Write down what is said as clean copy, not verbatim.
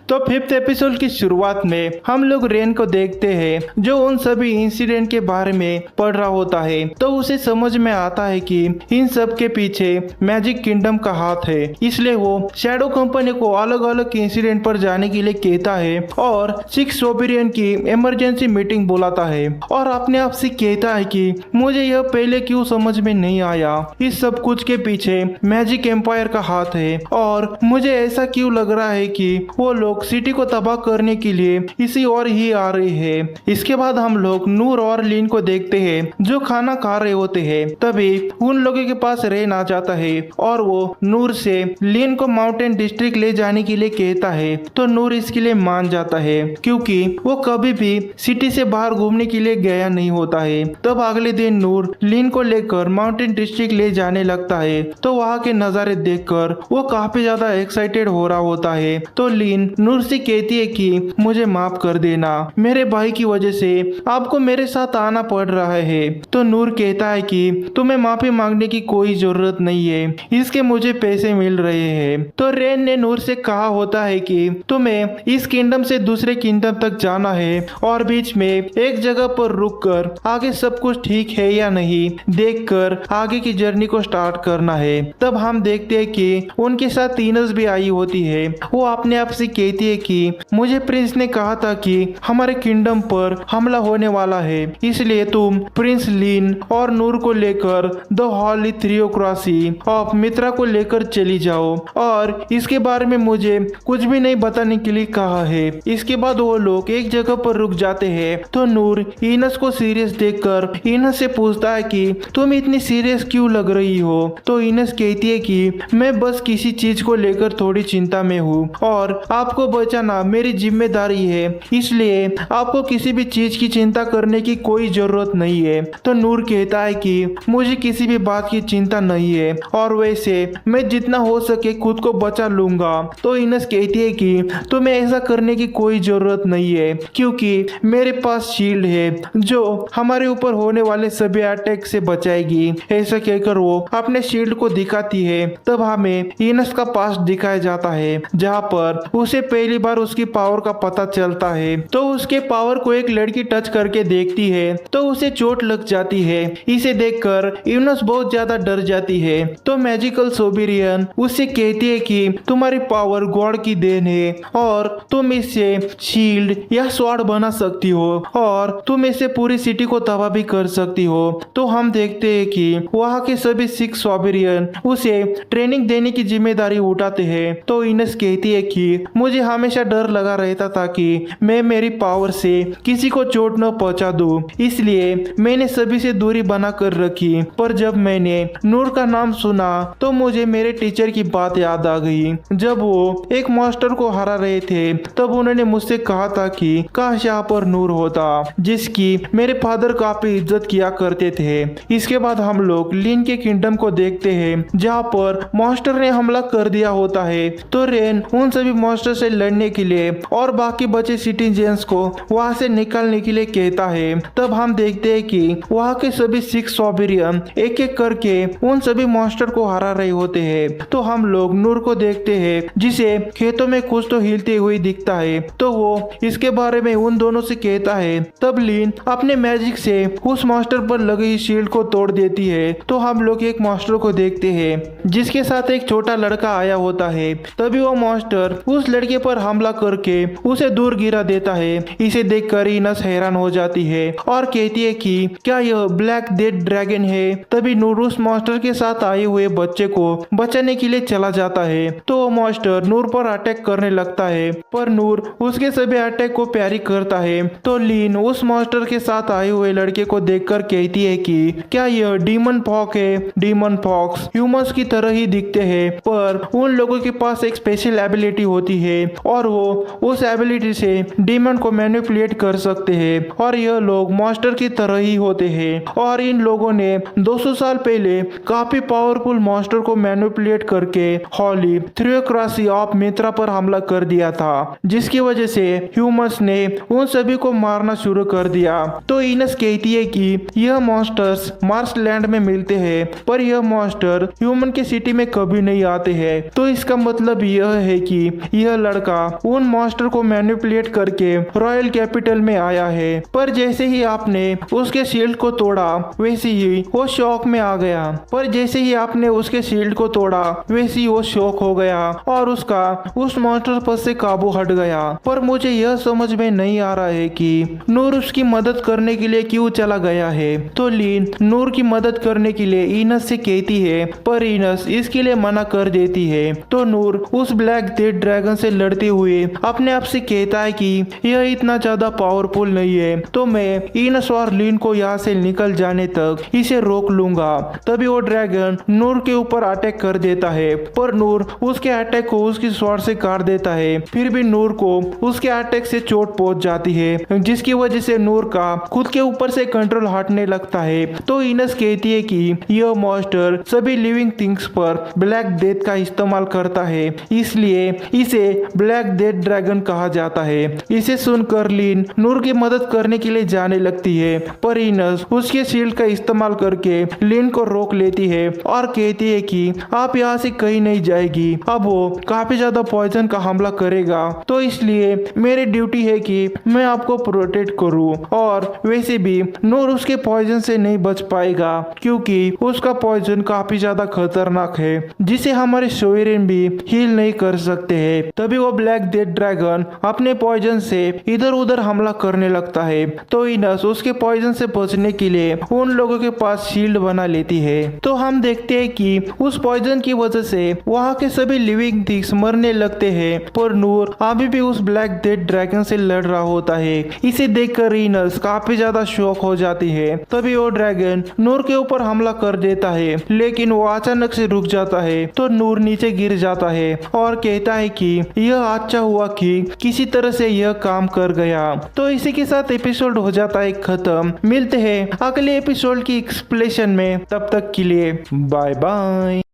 तो fifth episode की शुरुआत में हम लोग रेन को देखते हैं जो उन सभी इंसिडेंट के बारे में पढ़ रहा होता है। तो उसे समझ में आता है कि इन सब के पीछे मैजिक किंगडम का हाथ है। इसलिए वो शैडो कंपनी को अलग अलग इंसिडेंट पर जाने के लिए कहता है और 6 सोबेरियन की इमरजेंसी मीटिंग बुलाता है और अपने आप से कहता है कि मुझे यह पहले क्यों समझ में नहीं आया। इस सब कुछ के पीछे मैजिक एम्पायर का हाथ है और मुझे ऐसा क्यों लग रहा है कि वो लोग सिटी को तबाह करने के लिए इसी और ही आ रहे हैं। इसके बाद हम लोग नूर और लीन को देखते हैं जो खाना खा रहे होते हैं। तभी उन लोगों के पास रेन आ जाता है और वो नूर से लीन को माउंटेन डिस्ट्रिक्ट ले जाने के लिए कहता है। तो नूर इसके लिए मान जाता है क्योंकि वो कभी भी सिटी से बाहर घूमने के लिए गया नहीं होता है। तब अगले दिन नूर लीन को लेकर माउंटेन डिस्ट्रिक्ट ले जाने लगता है। तो वहाँ के नज़ारे देखकर वो काफी ज्यादा एक्साइटेड हो रहा होता है। तो लीन नूर से कहती है कि मुझे माफ कर देना, मेरे भाई की वजह से आपको मेरे साथ आना पड़ रहा है। तो नूर कहता है कि तुम्हें माफी मांगने की कोई जरूरत नहीं है, इसके मुझे पैसे मिल रहे हैं। तो रेन ने नूर से कहा होता है कि तुम्हें इस किंगडम से दूसरे किंगडम तक जाना है और बीच में एक जगह पर रुककर आगे सब कुछ ठीक है या नहीं देखकर आगे की जर्नी को स्टार्ट करना है। तब हम देखते हैं कि उनके साथ इनस भी आई होती है। वो अपने आप से कहती है कि मुझे प्रिंस ने कहा था कि हमारे किंगडम पर हमला होने वाला है, इसलिए तुम प्रिंस लीन और नूर को लेकर द हॉली थ्रियोक्रासी ऑफ मित्रा को लेकर चली जाओ और इसके बारे में मुझे कुछ भी नहीं बताने के लिए कहा है। इसके बाद वो लोग एक जगह पर रुक जाते हैं। तो नूर इनस को सीरियस देखकर इनस से पूछता है कि तुम इतनी सीरियस क्यों लग रही हो। तो इनस कहती है कि मैं बस किसी चीज को लेकर थोड़ी चिंता में हूँ और आपको बचाना मेरी जिम्मेदारी है, इसलिए आपको किसी भी चीज की चिंता करने की कोई जरूरत नहीं है। तो नूर कहता है कि मुझे किसी भी बात की चिंता नहीं है और वैसे मैं जितना हो सके खुद को बचा लूंगा। तो इनस कहती है कि तुम्हें ऐसा करने की कोई जरूरत नहीं है क्योंकि मेरे पास शील्ड है जो हमारे ऊपर होने वाले सभी अटैक से बचाएगी। ऐसा कहकर वो अपने शील्ड को दिखाती है। तब हमें इनस का पास्ट दिखाया जाता है जहाँ पर उसे पहली बार उसकी पावर का पता चलता है। तो उसके पावर को एक लड़की टच करके देखती है तो उसे चोट लग जाती है। इसे देखकर इनस बहुत ज्यादा डर जाती है। तो मैजिकल सोबेरियन उससे कहती है कि तुम्हारी पावर गॉड की देन है और तुम इससे शील्ड या स्वॉर्ड बना सकती हो और तुम इससे पूरी सिटी को तबाह भी कर सकती हो। तो हम देखते हैं कि वहाँ के सभी 6 सोबेरियन उसे ट्रेनिंग देने की जिम्मेदारी उठाते हैं। तो इनस कहती है कि मुझे हमेशा डर लगा रहता था कि मैं मेरी पावर से किसी को चोट न पहुंचा दूं, इसलिए मैंने सभी से दूरी बना कर रखी। पर जब मैंने नूर का नाम सुना तो मुझे मेरे टीचर की बात याद आ गई। जब वो एक मास्टर को हरा रहे थे तब उन्होंने मुझसे कहा था कि काश यहाँ पर नूर होता जिसकी मेरे फादर काफी इज्जत किया करते थे। इसके बाद हम लोग लीन के किंगडम को देखते हैं जहाँ पर मास्टर ने हमला कर दिया होता है। तो रेन उन सभी मॉन्स्टर से लड़ने के लिए और बाकी बचे सिटीजन्स को वहां से निकालने के लिए कहता है। तब हम देखते हैं कि वहां के सभी 6 सोबेरियन एक एक करके उन सभी मॉन्स्टर को हरा रहे होते हैं। तो हम लोग नूर को देखते हैं जिसे खेतों में कुछ तो हिलते हुए दिखता है। तो वो इसके बारे में उन दोनों से कहता है। तब लीन अपने मैजिक से उस मॉन्स्टर पर लगी शील्ड को तोड़ देती है। तो हम लोग एक मॉन्स्टर को देखते हैं जिसके साथ एक छोटा लड़का आया होता है। तभी वो मॉन्स्टर उस लड़के पर हमला करके उसे दूर गिरा देता है। इसे देखकर इनस हैरान हो जाती है और कहती है कि क्या यह ब्लैक डेथ ड्रैगन है। तभी नूर उस मॉन्स्टर के साथ आए हुए बच्चे को बचाने के लिए चला जाता है। तो वो मॉन्स्टर नूर पर अटैक करने लगता है पर नूर उसके सभी अटैक को पैरी करता है। तो लीन उस मॉन्स्टर के साथ आए हुए लड़के को देखकर कहती है कि क्या यह डीमन फॉक्स है। डीमन फॉक्स ह्यूमंस की तरह ही दिखते हैं पर उन लोगों के पास एक स्पेशल एबिलिटी होती है और वो उस एबिलिटी से डीमन को मैनिपुलेट कर सकते हैं और यह लोग मॉन्स्टर की तरह ही होते हैं और इन लोगों ने 200 साल पहले काफी पावरफुल मॉन्स्टर को मैनिपुलेट करके हॉली थ्रियोक्रासी ऑफ मित्रा पर हमला कर दिया था जिसकी वजह से ह्यूमंस ने उन सभी को मारना शुरू कर दिया। तो इनस कहती है कि यह मॉन्स्टर्स मार्स लैंड में मिलते हैं पर यह मॉन्स्टर ह्यूमन की सिटी में कभी नहीं आते हैं। तो इसका मतलब यह है कि यह लड़का उन मॉन्स्टर को मैनिपुलेट करके रॉयल कैपिटल में आया है, पर जैसे ही आपने उसके शील्ड को तोड़ा वैसे ही वो शॉक में आ गया। पर जैसे ही आपने उसके शील्ड को तोड़ा वैसे ही वो शॉक हो गया और उसका उस मॉन्स्टर पर से काबू हट गया। पर मुझे यह समझ में नहीं आ रहा है कि नूर उसकी मदद करने के लिए क्यों चला गया है। तो लीन नूर की मदद करने के लिए इनस से कहती है, पर इनस इसके लिए मना कर देती है। तो नूर उस ब्लैक डेथ ड्रैगन से लड़ते हुए अपने आप से कहता है कि यह इतना ज्यादा पावरफुल नहीं है, तो मैं इनस और लीन को यहाँ से निकल जाने तक इसे रोक लूंगा। तभी वो ड्रैगन नूर के ऊपर अटैक कर देता है, पर नूर उसके अटैक को उसकी स्वॉर्ड से काट देता है। फिर भी नूर को उसके अटैक से चोट पहुंच जाती है, जिसकी वजह से नूर का खुद के ऊपर से कंट्रोल हटने लगता है। तो इनस कहती है कि यह मॉन्स्टर सभी लिविंग थिंग्स पर ब्लैक डेथ का इस्तेमाल करता है, इसलिए इसे ब्लैक डेथ ड्रैगन कहा जाता है। इसे सुनकर लीन नूर की मदद करने के लिए जाने लगती है, पर इनस उसके शील्ड का इस्तेमाल करके लीन को रोक लेती है और कहती है कि आप यहाँ से कहीं नहीं जाएगी। अब वो काफी ज्यादा पॉइजन का हमला करेगा, तो इसलिए मेरी ड्यूटी है कि मैं आपको प्रोटेक्ट करूं। और वैसे भी नूर उसके पॉइजन से नहीं बच पाएगा, क्योंकि उसका पॉइजन काफी ज्यादा खतरनाक है, जिसे हमारे सोवेरेन भी हील नहीं कर सकते हैं। तभी वो ब्लैक डेथ ड्रैगन अपने पॉइजन से इधर उधर हमला करने लगता है। तो इनस उसके पॉइजन से बचने के लिए उन लोगों के पास शील्ड बना लेती है। तो हम देखते हैं कि उस पॉइजन की वजह से वहाँ के सभी लिविंग थिंग्स मरने लगते हैं, पर नूर अभी भी उस ब्लैक डेथ ड्रैगन से लड़ रहा होता है। इसे देखकर इनस काफी ज्यादा शॉक हो जाती है। तभी वो ड्रैगन नूर के ऊपर हमला कर देता है, लेकिन वो अचानक से रुक जाता है। तो नूर नीचे गिर जाता है और कहता है कि यह अच्छा हुआ कि किसी तरह से यह काम कर गया। तो इसी के साथ एपिसोड हो जाता है खत्म। मिलते हैं अगले एपिसोड की एक्सप्लेनेशन में, तब तक के लिए बाय बाय।